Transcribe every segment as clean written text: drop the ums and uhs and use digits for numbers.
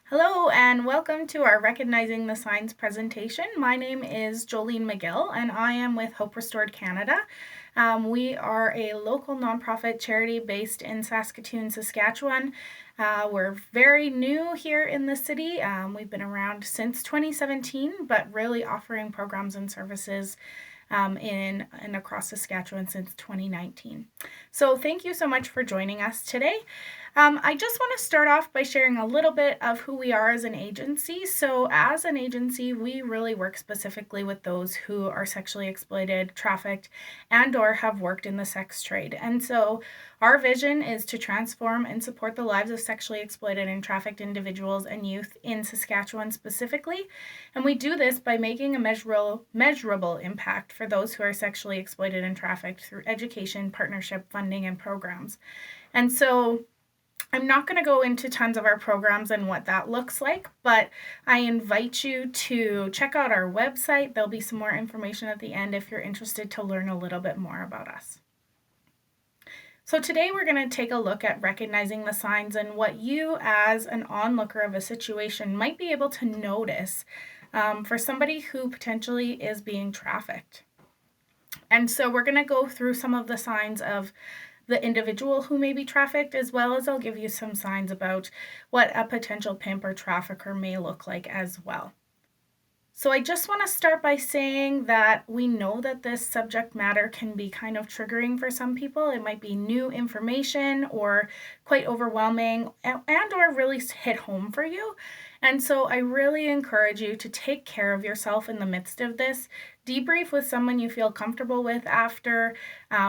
Hello and welcome to our Recognizing the Signs presentation. My name is Joeline Magill and I am with Hope Restored Canada. We are a local nonprofit charity based in Saskatoon, Saskatchewan. We're very new here in the city. We've been around since 2017, but really offering programs and services in and across Saskatchewan since 2019. So thank you so much for joining us today. I just want to start off by sharing a little bit of who we are as an agency. So as an agency, we really work specifically with those who are sexually exploited, trafficked, and or have worked in the sex trade. And so our vision is to transform and support the lives of sexually exploited and trafficked individuals and youth in Saskatchewan specifically. And we do this by making a measurable impact for those who are sexually exploited and trafficked through education, partnership, funding, and programs. And so I'm not going to go into tons of our programs and what that looks like, but I invite you to check out our website. There'll be some more information at the end if you're interested to learn a little bit more about us. So today we're going to take a look at recognizing the signs and what you as an onlooker of a situation might be able to notice for somebody who potentially is being trafficked. And so we're going to go through some of the signs of the individual who may be trafficked, as well as I'll give you some signs about what a potential pimp or trafficker may look like as well. So I just want to start by saying that we know that this subject matter can be kind of triggering for some people. It might be new information or quite overwhelming and or really hit home for you. And so I really encourage you to take care of yourself in the midst of this. Debrief with someone you feel comfortable with after.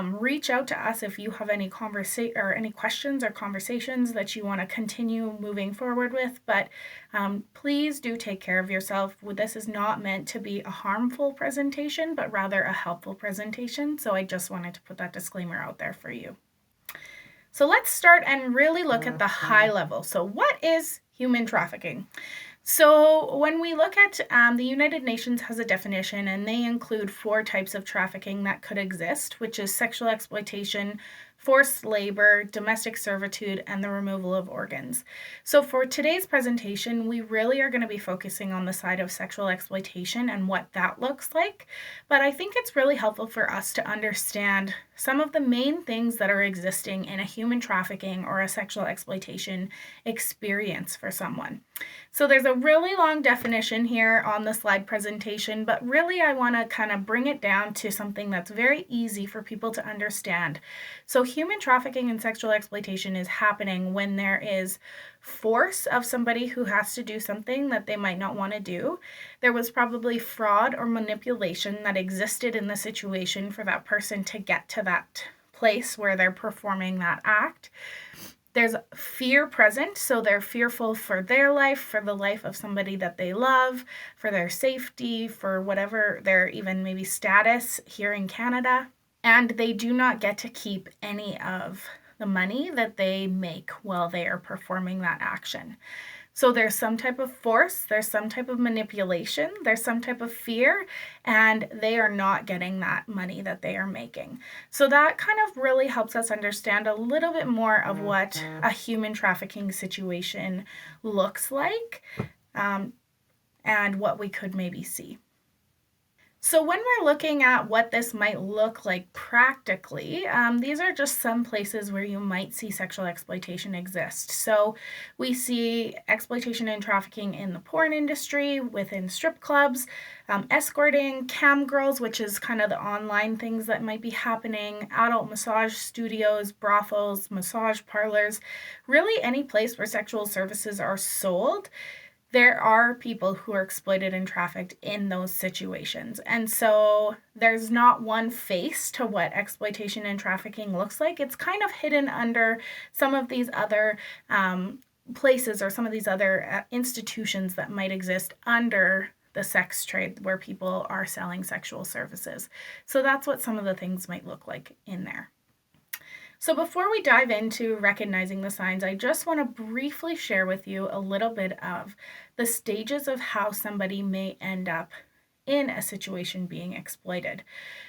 Reach out to us if you have any any questions or conversations that you want to continue moving forward with. But please do take care of yourself. This is not meant to be a harmful presentation, but rather a helpful presentation. So I just wanted to put that disclaimer out there for you. So let's start and really look at the high level. So what is human trafficking? So when we look at the United Nations has a definition, and they include 4 types of trafficking that could exist, which is sexual exploitation, forced labor, domestic servitude, and the removal of organs. So for today's presentation, we really are going to be focusing on the side of sexual exploitation and what that looks like. But I think it's really helpful for us to understand some of the main things that are existing in a human trafficking or a sexual exploitation experience for someone. So there's a really long definition here on the slide presentation, but really I want to kind of bring it down to something that's very easy for people to understand. So human trafficking and sexual exploitation is happening when there is force of somebody who has to do something that they might not want to do. There was probably fraud or manipulation that existed in the situation for that person to get to that place where they're performing that act. There's fear present, so they're fearful for their life, for the life of somebody that they love, for their safety, for whatever their even maybe status here in Canada. And they do not get to keep any of the money that they make while they are performing that action. So there's some type of force, there's some type of manipulation, there's some type of fear, and they are not getting that money that they are making. So that kind of really helps us understand a little bit more of what a human trafficking situation looks like, and what we could maybe see. So when we're looking at what this might look like practically, these are just some places where you might see sexual exploitation exist. So we see exploitation and trafficking in the porn industry, within strip clubs, escorting, cam girls, which is kind of the online things that might be happening, adult massage studios, brothels, massage parlors, really any place where sexual services are sold. There are people who are exploited and trafficked in those situations. And so there's not one face to what exploitation and trafficking looks like. It's kind of hidden under some of these other places or some of these other institutions that might exist under the sex trade where people are selling sexual services. So that's what some of the things might look like in there. So before we dive into recognizing the signs, I just want to briefly share with you a little bit of the stages of how somebody may end up in a situation being exploited.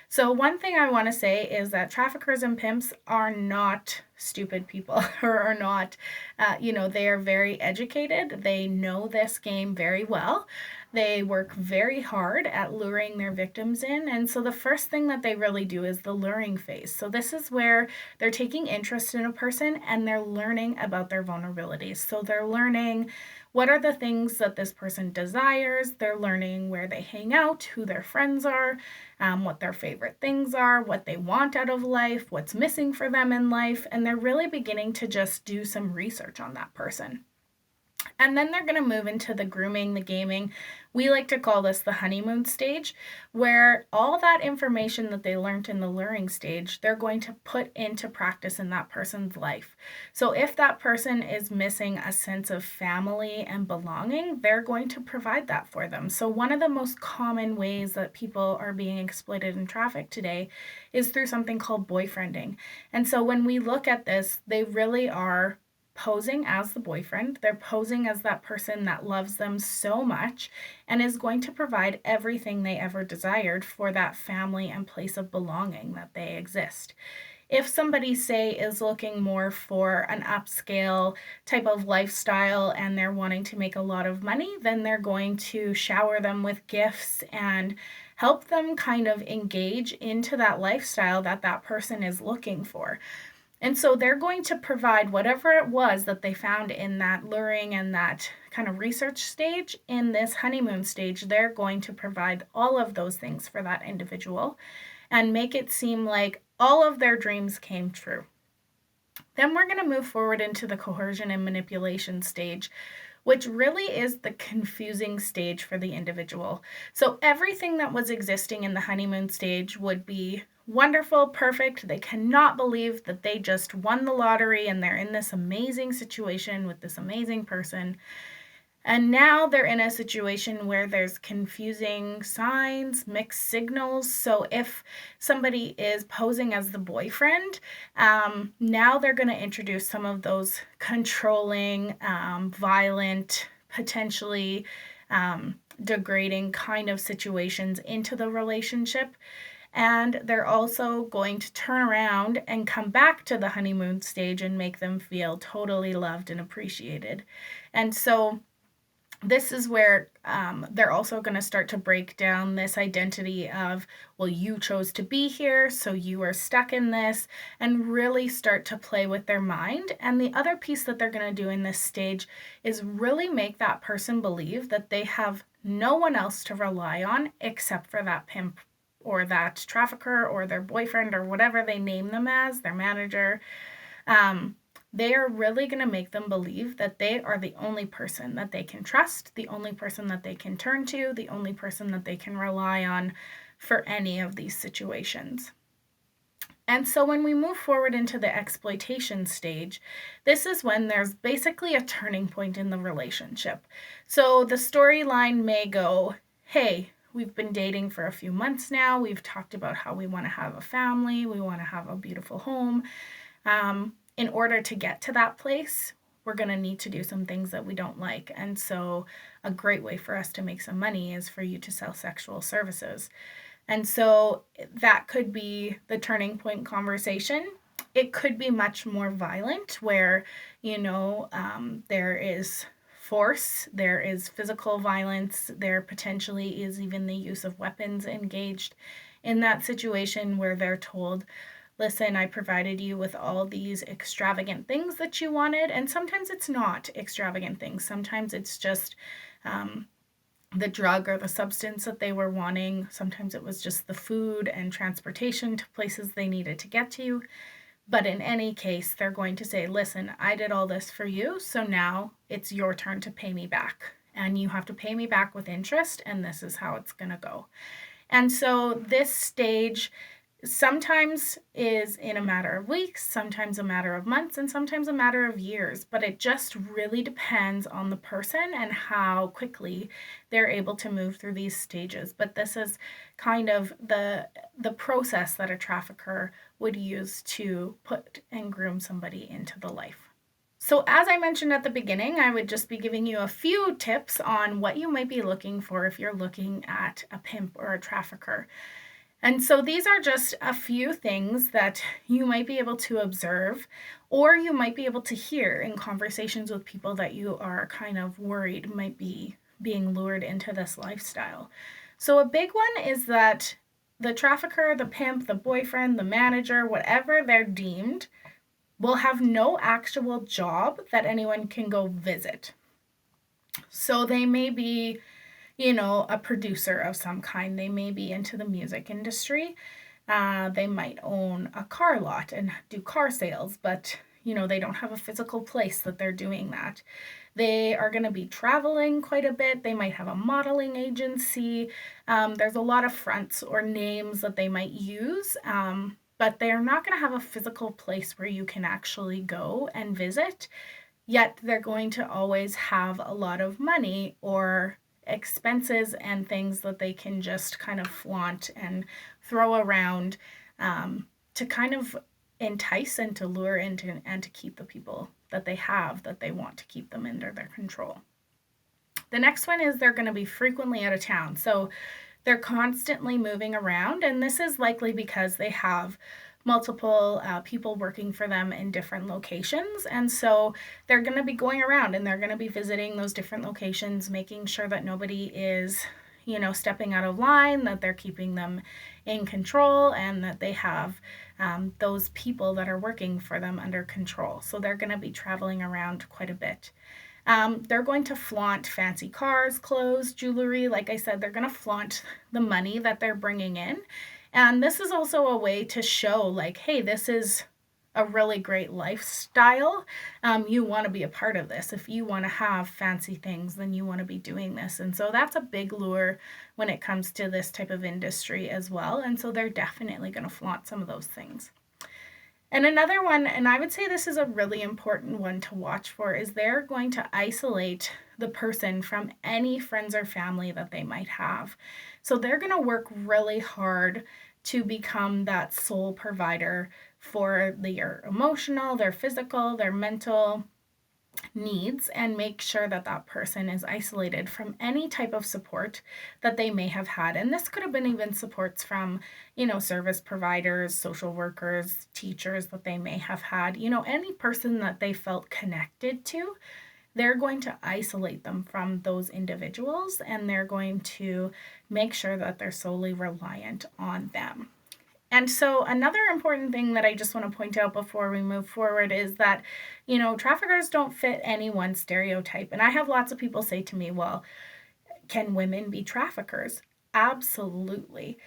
So one thing I want to say is that traffickers and pimps are not stupid people or are not, they are very educated. They know this game very well. They work very hard at luring their victims in. And so the first thing that they really do is the luring phase. So this is where they're taking interest in a person and they're learning about their vulnerabilities. So they're learning what are the things that this person desires. They're learning where they hang out, who their friends are, what their favorite things are, what they want out of life, what's missing for them in life. And they're really beginning to just do some research on that person. And then they're going to move into the grooming, the gaming. We like to call this the honeymoon stage, where all that information that they learned in the luring stage, they're going to put into practice in that person's life. So if that person is missing a sense of family and belonging, they're going to provide that for them. So one of the most common ways that people are being exploited and trafficked today is through something called boyfriending. And so when we look at this, they really are posing as the boyfriend. They're posing as that person that loves them so much and is going to provide everything they ever desired for that family and place of belonging that they exist. If somebody, say, is looking more for an upscale type of lifestyle and they're wanting to make a lot of money, then they're going to shower them with gifts and help them kind of engage into that lifestyle that that person is looking for. And so they're going to provide whatever it was that they found in that luring and that kind of research stage. In this honeymoon stage, they're going to provide all of those things for that individual and make it seem like all of their dreams came true. Then we're going to move forward into the coercion and manipulation stage, which really is the confusing stage for the individual. So everything that was existing in the honeymoon stage would be wonderful, perfect. They cannot believe that they just won the lottery and they're in this amazing situation with this amazing person. And now they're in a situation where there's confusing signs, mixed signals. So if somebody is posing as the boyfriend, now they're going to introduce some of those controlling, violent, potentially degrading kind of situations into the relationship. And they're also going to turn around and come back to the honeymoon stage and make them feel totally loved and appreciated. And so this is where they're also going to start to break down this identity of, well, you chose to be here, so you are stuck in this, and really start to play with their mind. And the other piece that they're going to do in this stage is really make that person believe that they have no one else to rely on except for that pimp or that trafficker or their boyfriend or whatever they name them as, their manager. They are really going to make them believe that they are the only person that they can trust, the only person that they can turn to, the only person that they can rely on for any of these situations. And so when we move forward into the exploitation stage, this is when there's basically a turning point in the relationship. So the storyline may go, hey, we've been dating for a few months now. We've talked about how we want to have a family. We want to have a beautiful home. In order to get to that place, we're going to need to do some things that we don't like. And so a great way for us to make some money is for you to sell sexual services. And so that could be the turning point conversation. It could be much more violent where, there is force, there is physical violence, there potentially is even the use of weapons engaged in that situation where they're told, listen, I provided you with all these extravagant things that you wanted. And sometimes it's not extravagant things. Sometimes it's just the drug or the substance that they were wanting. Sometimes it was just the food and transportation to places they needed to get to. But in any case, they're going to say, listen, I did all this for you, so now it's your turn to pay me back. And you have to pay me back with interest, and this is how it's going to go. And so this stage sometimes is in a matter of weeks, sometimes a matter of months, and sometimes a matter of years. But it just really depends on the person and how quickly they're able to move through these stages. But this is kind of the process that a trafficker would use to put and groom somebody into the life. So as I mentioned at the beginning, I would just be giving you a few tips on what you might be looking for if you're looking at a pimp or a trafficker. And so these are just a few things that you might be able to observe, or you might be able to hear in conversations with people that you are kind of worried might be being lured into this lifestyle. So a big one is that the trafficker, the pimp, the boyfriend, the manager, whatever they're deemed, will have no actual job that anyone can go visit. So they may be, a producer of some kind. They may be into the music industry. They might own a car lot and do car sales, but they don't have a physical place that they're doing that. They are going to be traveling quite a bit. They might have a modeling agency. There's a lot of fronts or names that they might use, but they're not going to have a physical place where you can actually go and visit. Yet they're going to always have a lot of money or expenses and things that they can just kind of flaunt and throw around to kind of entice and to lure into and to keep the people that they have that they want to keep them under their control. The next one is they're going to be frequently out of town. So they're constantly moving around, and this is likely because they have multiple people working for them in different locations. And so they're going to be going around and they're going to be visiting those different locations, making sure that nobody is, stepping out of line, that they're keeping them in control, and that they have those people that are working for them under control. So they're going to be traveling around quite a bit. They're going to flaunt fancy cars, clothes, jewelry. Like I said, they're going to flaunt the money that they're bringing in. And this is also a way to show, like, hey, this is a really great lifestyle. You want to be a part of this. If you want to have fancy things, then you want to be doing this. And so that's a big lure when it comes to this type of industry as well. And so they're definitely going to flaunt some of those things. And another one, and I would say this is a really important one to watch for, is they're going to isolate the person from any friends or family that they might have. So they're going to work really hard to become that sole provider for their emotional, their physical, their mental needs, and make sure that that person is isolated from any type of support that they may have had. And this could have been even supports from, service providers, social workers, teachers that they may have had, any person that they felt connected to. They're going to isolate them from those individuals, and they're going to make sure that they're solely reliant on them. And so another important thing that I just want to point out before we move forward is that, traffickers don't fit any one stereotype. And I have lots of people say to me, well, can women be traffickers? Absolutely.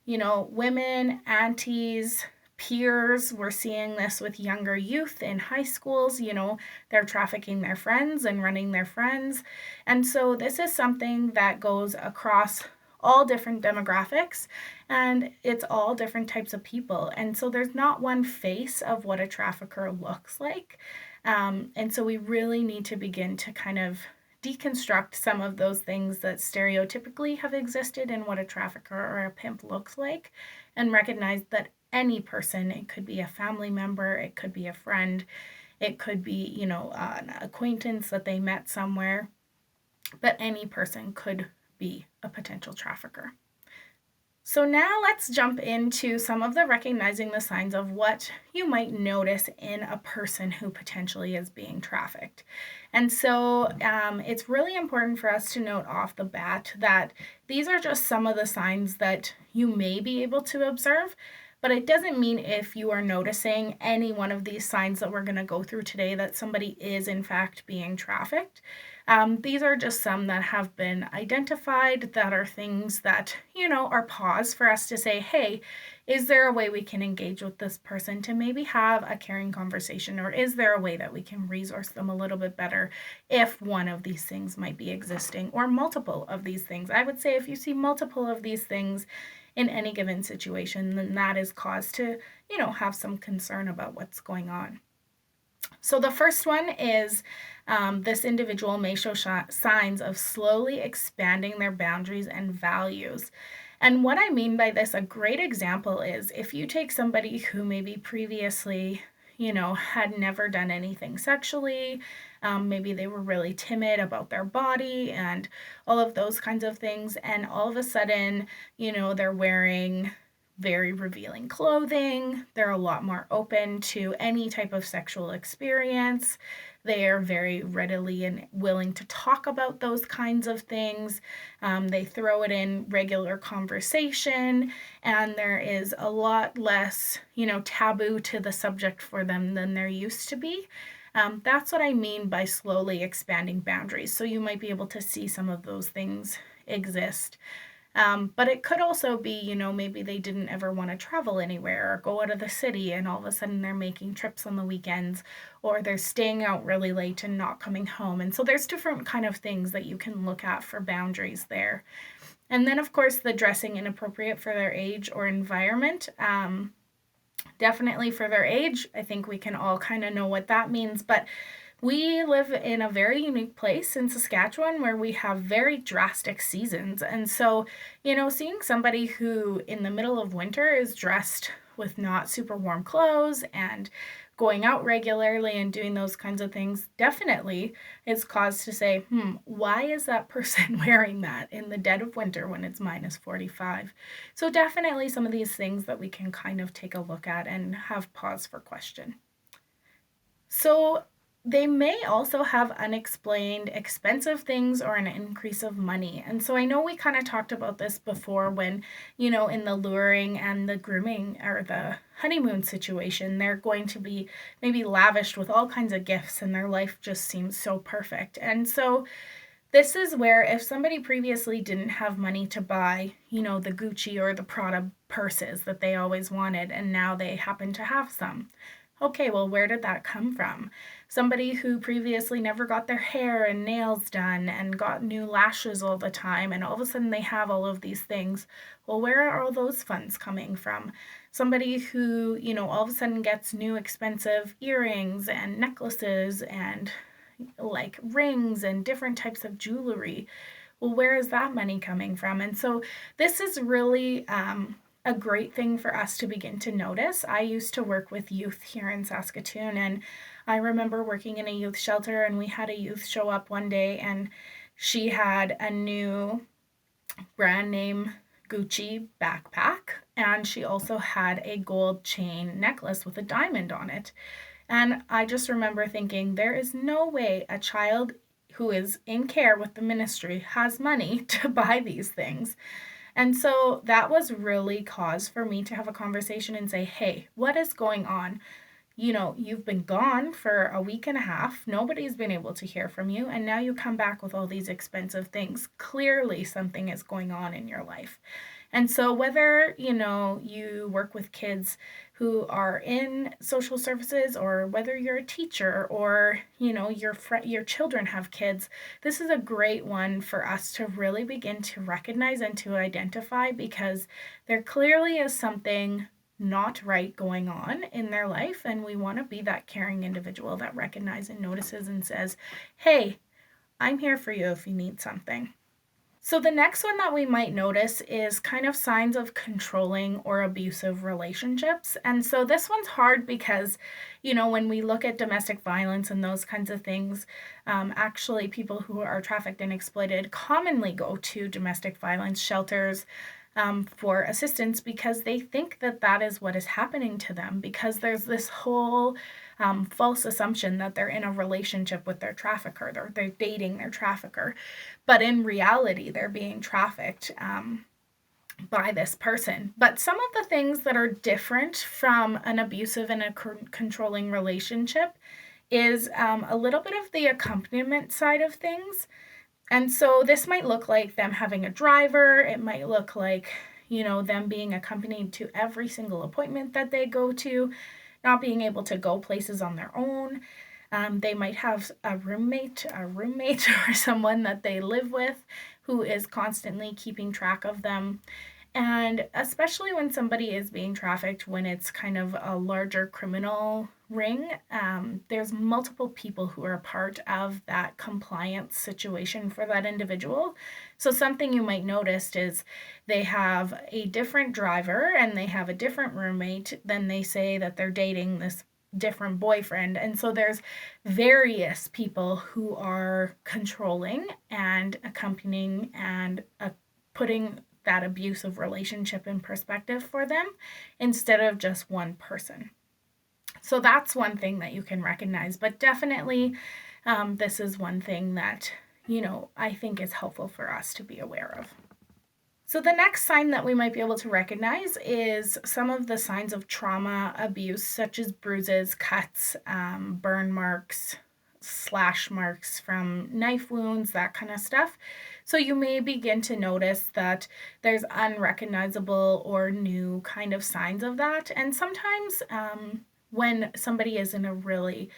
Women, aunties, peers, we're seeing this with younger youth in high schools, they're trafficking their friends and running their friends. And so this is something that goes across all different demographics, and it's all different types of people. And so there's not one face of what a trafficker looks like. And so we really need to begin to kind of deconstruct some of those things that stereotypically have existed in what a trafficker or a pimp looks like, and recognize that any person, it could be a family member, it could be a friend, it could be, an acquaintance that they met somewhere, but any person could be a potential trafficker. So now let's jump into some of the recognizing the signs of what you might notice in a person who potentially is being trafficked. And so it's really important for us to note off the bat that these are just some of the signs that you may be able to observe, but it doesn't mean if you are noticing any one of these signs that we're going to go through today that somebody is in fact being trafficked. These are just some that have been identified that are things that, are pause for us to say, hey, is there a way we can engage with this person to maybe have a caring conversation, or is there a way that we can resource them a little bit better if one of these things might be existing, or multiple of these things? I would say if you see multiple of these things in any given situation, then that is cause to, have some concern about what's going on. So the first one is this individual may show signs of slowly expanding their boundaries and values. And what I mean by this, a great example is if you take somebody who maybe previously, had never done anything sexually. Maybe they were really timid about their body and all of those kinds of things. And all of a sudden, they're wearing very revealing clothing. They're a lot more open to any type of sexual experience. They are very readily and willing to talk about those kinds of things. They throw it in regular conversation, and there is a lot less, taboo to the subject for them than there used to be. That's what I mean by slowly expanding boundaries. So you might be able to see some of those things exist. But it could also be, maybe they didn't ever want to travel anywhere or go out of the city, and all of a sudden they're making trips on the weekends, or they're staying out really late and not coming home. And so there's different kind of things that you can look at for boundaries there. And then, of course, the dressing inappropriate for their age or environment. Definitely for their age, I think we can all kind of know what that means. But we live in a very unique place in Saskatchewan where we have very drastic seasons. And so, seeing somebody who in the middle of winter is dressed with not super warm clothes and going out regularly and doing those kinds of things definitely is cause to say, why is that person wearing that in the dead of winter when it's minus 45? So definitely some of these things that we can kind of take a look at and have pause for question. So they may also have unexplained expensive things or an increase of money. And so I know we kind of talked about this before when, in the luring and the grooming or the honeymoon situation, they're going to be maybe lavished with all kinds of gifts and their life just seems so perfect. And so this is where if somebody previously didn't have money to buy, the Gucci or the Prada purses that they always wanted, and now they happen to have some. Okay, well, where did that come from? Somebody who previously never got their hair and nails done and got new lashes all the time, and all of a sudden they have all of these things. Well, where are all those funds coming from? Somebody who, all of a sudden gets new expensive earrings and necklaces and like rings and different types of jewelry. Well, where is that money coming from? And so this is really a great thing for us to begin to notice. I used to work with youth here in Saskatoon, and I remember working in a youth shelter, and we had a youth show up one day, and she had a new brand name Gucci backpack, and she also had a gold chain necklace with a diamond on it. And I just remember thinking, there is no way a child who is in care with the ministry has money to buy these things. And so that was really cause for me to have a conversation and say, hey, what is going on? You've been gone for a week and a half. Nobody's been able to hear from you. And now you come back with all these expensive things. Clearly something is going on in your life. And so whether, you work with kids who are in social services, or whether you're a teacher, or, your children have kids, this is a great one for us to really begin to recognize and to identify, because there clearly is something not right going on in their life, and we want to be that caring individual that recognizes and notices and says, hey, I'm here for you if you need something. So the next one that we might notice is kind of signs of controlling or abusive relationships. And so this one's hard because, when we look at domestic violence and those kinds of things, actually people who are trafficked and exploited commonly go to domestic violence shelters for assistance, because they think that that is what is happening to them, because there's this whole false assumption that they're in a relationship with their trafficker, they're dating their trafficker, but in reality they're being trafficked by this person. But some of the things that are different from an abusive and a controlling relationship is a little bit of the accompaniment side of things. And so this might look like them having a driver. It might look like, them being accompanied to every single appointment that they go to, not being able to go places on their own. They might have a roommate or someone that they live with who is constantly keeping track of them. And especially when somebody is being trafficked, when it's kind of a larger criminal ring, there's multiple people who are a part of that compliance situation for that individual. So something you might notice is they have a different driver and they have a different roommate. Then they say that they're dating different boyfriend. And so there's various people who are controlling and accompanying and putting that abusive relationship in perspective for them instead of just one person. So that's one thing that you can recognize, but definitely this is one thing that, I think is helpful for us to be aware of. So the next sign that we might be able to recognize is some of the signs of trauma abuse, such as bruises, cuts, burn marks, slash marks from knife wounds, that kind of stuff. So you may begin to notice that there's unrecognizable or new kind of signs of that. And sometimes when somebody is in a really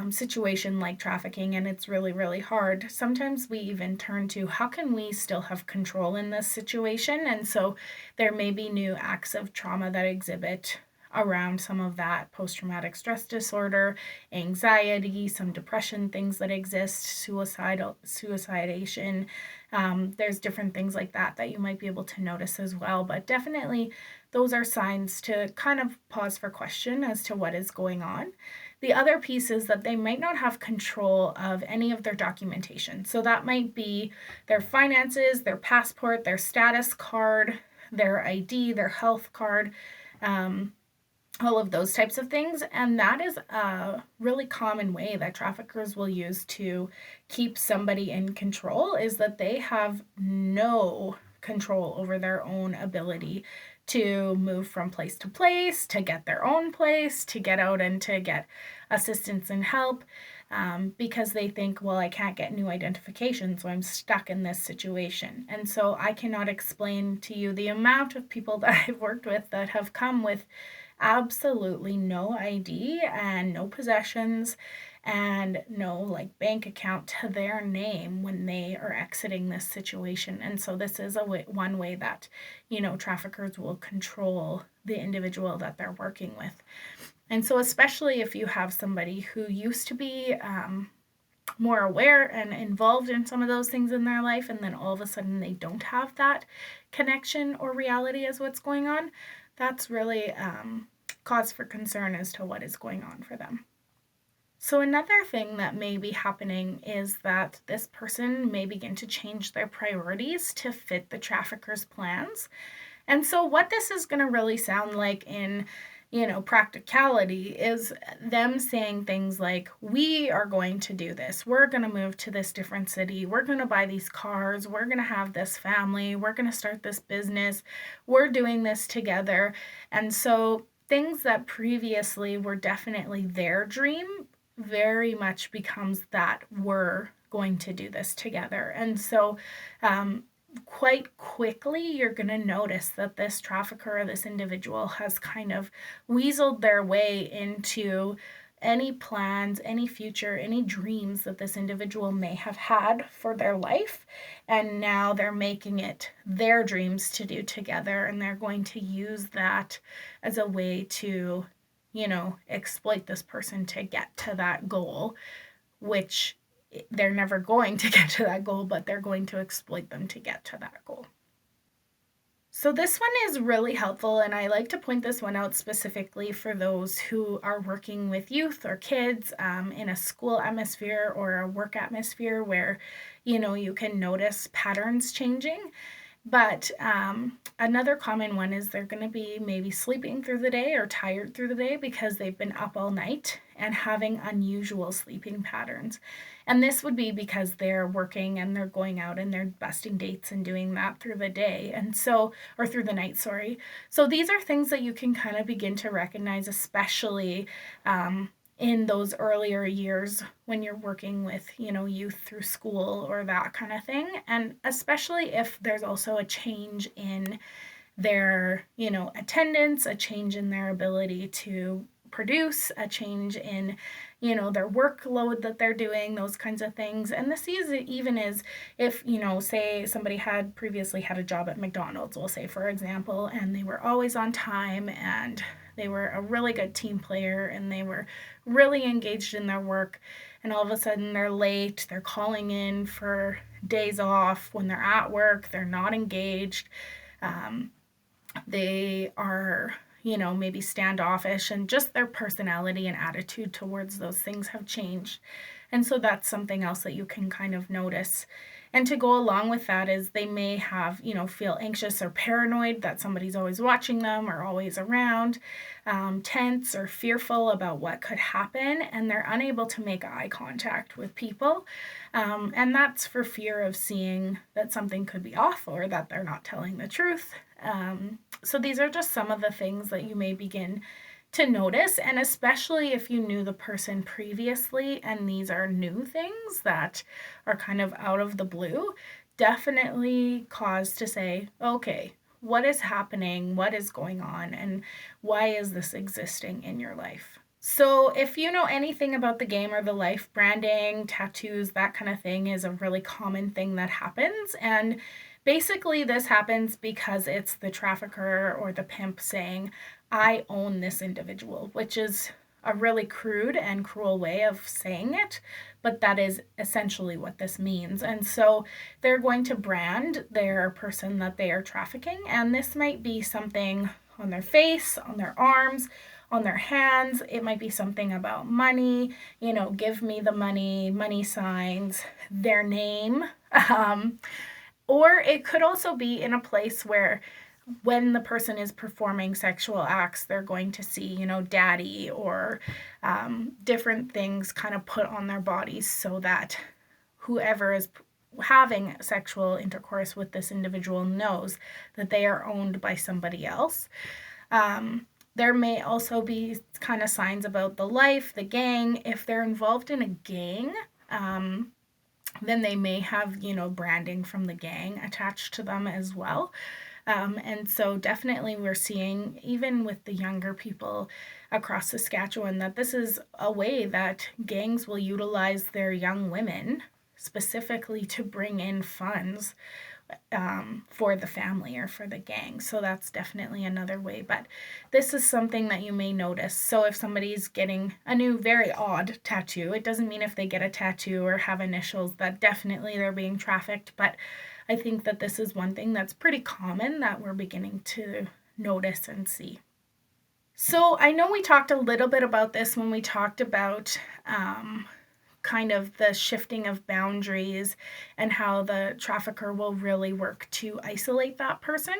situation like trafficking and it's really, really hard, sometimes we even turn to how can we still have control in this situation? And so there may be new acts of trauma that exhibit around some of that post-traumatic stress disorder, anxiety, some depression things that exist, suicidation. There's different things like that you might be able to notice as well. But definitely those are signs to kind of pause for question as to what is going on. The other piece is that they might not have control of any of their documentation. So that might be their finances, their passport, their status card, their ID, their health card, all of those types of things. And that is a really common way that traffickers will use to keep somebody in control, is that they have no control over their own ability to move from place to place, to get their own place, to get out and to get assistance and help, because they think, well, I can't get new identification, so I'm stuck in this situation. And so I cannot explain to you the amount of people that I've worked with that have come with absolutely no ID and no possessions and no bank account to their name when they are exiting this situation. And so this is one way that traffickers will control the individual that they're working with. And so especially if you have somebody who used to be more aware and involved in some of those things in their life, and then all of a sudden they don't have that connection or reality as what's going on, that's really cause for concern as to what is going on for them. So another thing that may be happening is that this person may begin to change their priorities to fit the trafficker's plans. And so what this is going to really sound like in practicality is them saying things like, we are going to do this. We're going to move to this different city. We're going to buy these cars. We're going to have this family. We're going to start this business. We're doing this together. And so things that previously were definitely their dream very much becomes that we're going to do this together. And so quite quickly, you're going to notice that this trafficker or this individual has kind of weaseled their way into any plans, any future, any dreams that this individual may have had for their life. And now they're making it their dreams to do together. And they're going to use that as a way to, exploit this person to get to that goal, which they're never going to get to that goal, but they're going to exploit them to get to that goal. So this one is really helpful, and I like to point this one out specifically for those who are working with youth or kids in a school atmosphere or a work atmosphere where, you can notice patterns changing. But another common one is they're going to be maybe sleeping through the day or tired through the day because they've been up all night and having unusual sleeping patterns. And this would be because they're working and they're going out and they're busting dates and doing that through the day. And so, or through the night, sorry. So these are things that you can kind of begin to recognize, especially in those earlier years when you're working with, youth through school or that kind of thing. And especially if there's also a change in their, attendance, a change in their ability to produce, a change in, their workload that they're doing, those kinds of things. And this is even as if, say somebody had previously had a job at McDonald's, we'll say, for example, and they were always on time and they were a really good team player and they were really engaged in their work, and all of a sudden they're late, they're calling in for days off when they're at work, they're not engaged, they are maybe standoffish, and just their personality and attitude towards those things have changed. And so that's something else that you can kind of notice. And to go along with that is they may have, feel anxious or paranoid that somebody's always watching them or always around, tense or fearful about what could happen, and they're unable to make eye contact with people. And that's for fear of seeing that something could be off or that they're not telling the truth. So these are just some of the things that you may begin to notice, and especially if you knew the person previously and these are new things that are kind of out of the blue, definitely cause to say, okay, what is happening? What is going on? And why is this existing in your life? So if you know anything about the game or the life, branding, tattoos, that kind of thing is a really common thing that happens. And basically this happens because it's the trafficker or the pimp saying, I own this individual, which is a really crude and cruel way of saying it, but that is essentially what this means. And so they're going to brand their person that they are trafficking, and this might be something on their face, on their arms, on their hands. It might be something about money, give me the money, money signs, their name. Or it could also be in a place where when the person is performing sexual acts, they're going to see, daddy or different things kind of put on their bodies so that whoever is having sexual intercourse with this individual knows that they are owned by somebody else. There may also be kind of signs about the life, the gang. If they're involved in a gang, then they may have, branding from the gang attached to them as well. And so definitely we're seeing, even with the younger people across Saskatchewan, that this is a way that gangs will utilize their young women specifically to bring in funds for the family or for the gang. So that's definitely another way. But this is something that you may notice. So if somebody's getting a new, very odd tattoo, it doesn't mean if they get a tattoo or have initials that definitely they're being trafficked. But I think that this is one thing that's pretty common that we're beginning to notice and see. So I know we talked a little bit about this when we talked about kind of the shifting of boundaries and how the trafficker will really work to isolate that person.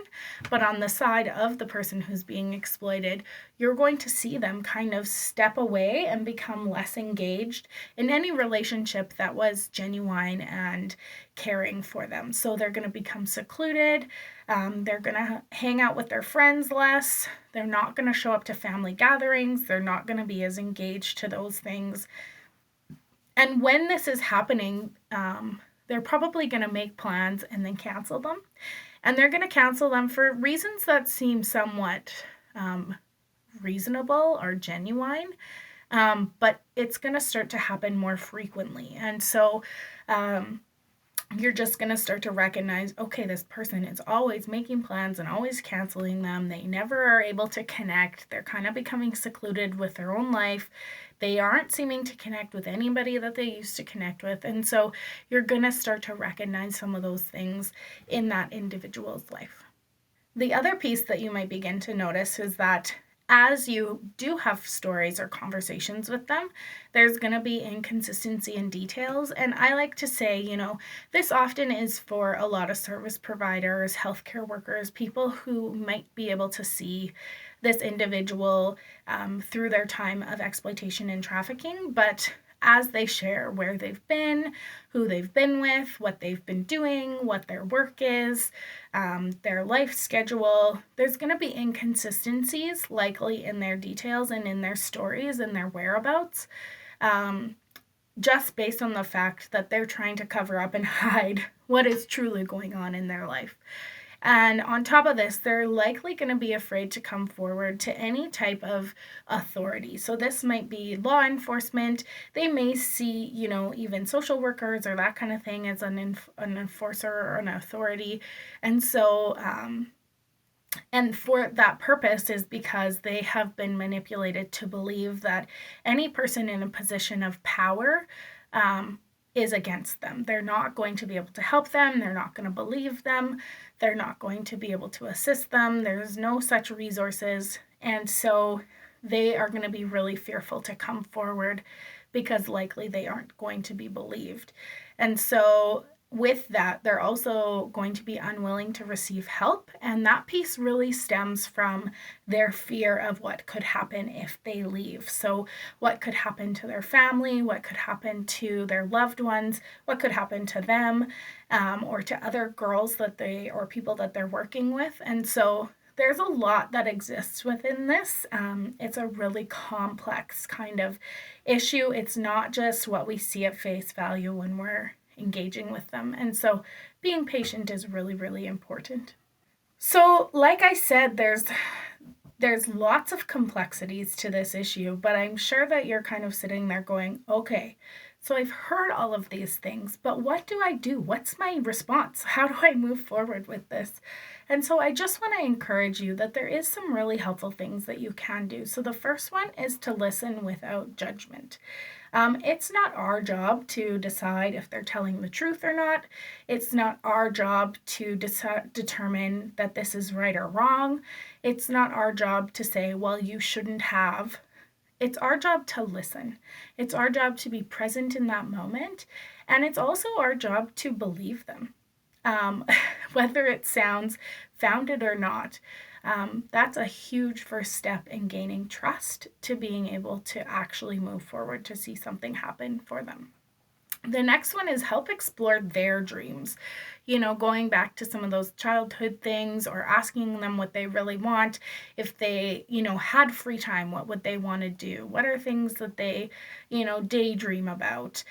But on the side of the person who's being exploited, you're going to see them kind of step away and become less engaged in any relationship that was genuine and caring for them. So they're going to become secluded. They're going to hang out with their friends less. They're not going to show up to family gatherings. They're not going to be as engaged to those things. And when this is happening, they're probably going to make plans and then cancel them. And they're going to cancel them for reasons that seem somewhat reasonable or genuine. But it's going to start to happen more frequently. And so you're just going to start to recognize, okay, this person is always making plans and always canceling them. They never are able to connect. They're kind of becoming secluded with their own life. They aren't seeming to connect with anybody that they used to connect with. And so you're going to start to recognize some of those things in that individual's life. The other piece that you might begin to notice is that as you do have stories or conversations with them, there's going to be inconsistency in details. And I like to say, this often is for a lot of service providers, healthcare workers, people who might be able to see this individual through their time of exploitation and trafficking. But as they share where they've been, who they've been with, what they've been doing, what their work is, their life schedule, there's going to be inconsistencies likely in their details and in their stories and their whereabouts, just based on the fact that they're trying to cover up and hide what is truly going on in their life. And on top of this, they're likely going to be afraid to come forward to any type of authority. So this might be law enforcement. They may see, even social workers or that kind of thing as an enforcer or an authority. And so, and for that purpose is because they have been manipulated to believe that any person in a position of power is against them. They're not going to be able to help them. They're not going to believe them. They're not going to be able to assist them. There's no such resources And so they are going to be really fearful to come forward because likely they aren't going to be believed. And so with that, they're also going to be unwilling to receive help. And that piece really stems from their fear of what could happen if they leave. So, what could happen to their family, what could happen to their loved ones, what could happen to them, or to other girls that they or people that they're working with. And so, there's a lot that exists within this. It's a really complex kind of issue. It's not just what we see at face value when we're engaging with them. And so being patient is really, really important. So, like I said, there's lots of complexities to this issue, but I'm sure that you're kind of sitting there going, okay, so I've heard all of these things, but what do I do? What's my response? How do I move forward with this? And so I just want to encourage you that there is some really helpful things that you can do. So the first one is to listen without judgment. It's not our job to decide if they're telling the truth or not. It's not our job to determine that this is right or wrong. It's not our job to say, well, you shouldn't have. It's our job to listen. It's our job to be present in that moment. And it's also our job to believe them, whether it sounds founded or not. That's a huge first step in gaining trust to being able to actually move forward to see something happen for them. The next one is help explore their dreams. Going back to some of those childhood things or asking them what they really want. If they, had free time, what would they want to do? What are things that they, daydream about?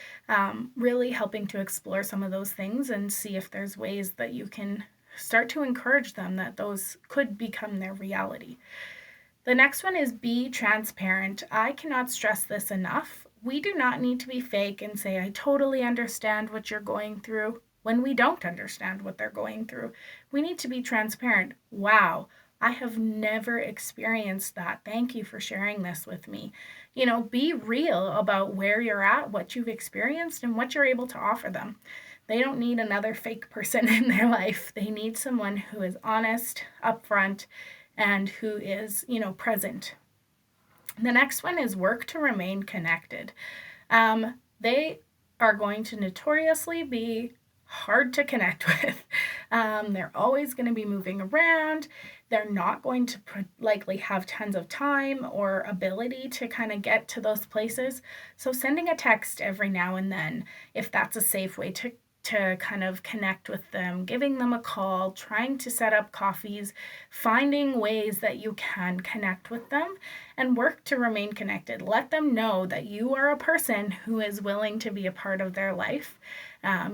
Really helping to explore some of those things and see if there's ways that you can start to encourage them that those could become their reality. The next one is be transparent. I cannot stress this enough. We do not need to be fake and say, I totally understand what you're going through when we don't understand what they're going through. We need to be transparent. Wow, I have never experienced that. Thank you for sharing this with me. Be real about where you're at, what you've experienced, and what you're able to offer them. They don't need another fake person in their life. They need someone who is honest, upfront, and who is, present. The next one is work to remain connected. They are going to notoriously be hard to connect with. They're always going to be moving around. They're not going to likely have tons of time or ability to kind of get to those places. So sending a text every now and then, if that's a safe way to kind of connect with them, giving them a call, trying to set up coffees, finding ways that you can connect with them and work to remain connected. Let them know that you are a person who is willing to be a part of their life.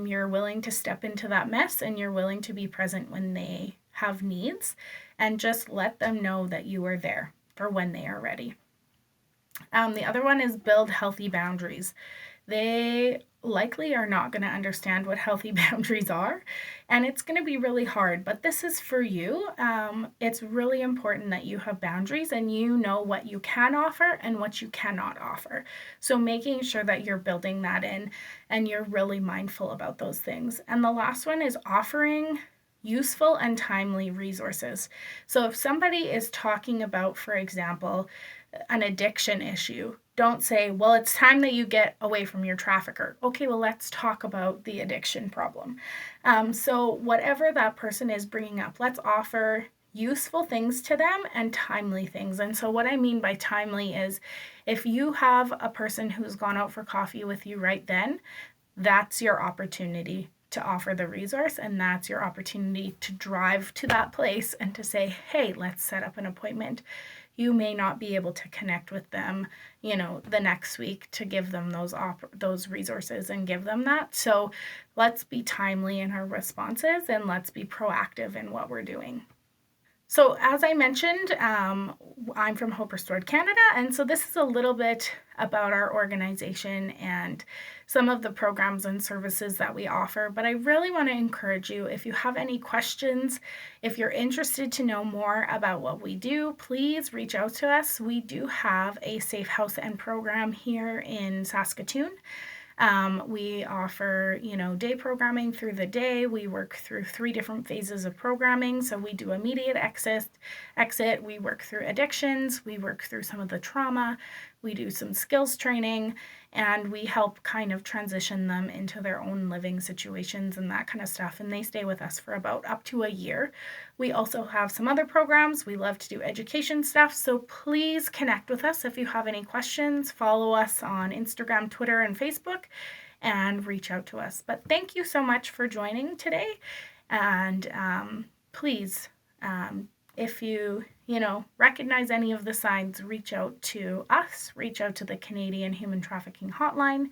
You're willing to step into that mess and you're willing to be present when they have needs, and just let them know that you are there for when they are ready. The other one is build healthy boundaries. They likely are not going to understand what healthy boundaries are, and it's going to be really hard, but this is for you. It's really important that you have boundaries and you know what you can offer and what you cannot offer. So making sure that you're building that in and you're really mindful about those things. And the last one is offering useful and timely resources. So if somebody is talking about, for example, an addiction issue, don't say, well, it's time that you get away from your trafficker. Okay, well, let's talk about the addiction problem. So whatever that person is bringing up, let's offer useful things to them and timely things. And so what I mean by timely is if you have a person who's gone out for coffee with you right then, that's your opportunity to offer the resource, and that's your opportunity to drive to that place and to say, hey, let's set up an appointment. You may not be able to connect with them, the next week to give them those resources and give them that. So let's be timely in our responses and let's be proactive in what we're doing. So as I mentioned, I'm from Hope Restored Canada, and so this is a little bit about our organization and some of the programs and services that we offer. But I really want to encourage you, if you have any questions, if you're interested to know more about what we do, please reach out to us. We do have a safe house and program here in Saskatoon. We offer, day programming through the day. We work through 3 different phases of programming. So we do immediate exit. We work through addictions. We work through some of the trauma. We do some skills training, and we help kind of transition them into their own living situations and that kind of stuff. And they stay with us for about up to a year. We also have some other programs. We love to do education stuff. So please connect with us if you have any questions. Follow us on Instagram, Twitter, and Facebook, and reach out to us. But thank you so much for joining today. And please, if you recognize any of the signs, reach out to us, reach out to the Canadian Human Trafficking Hotline,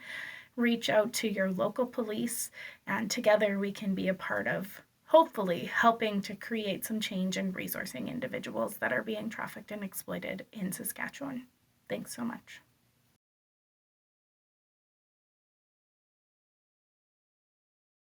reach out to your local police, and together we can be a part of hopefully helping to create some change and resourcing individuals that are being trafficked and exploited in Saskatchewan. Thanks so much.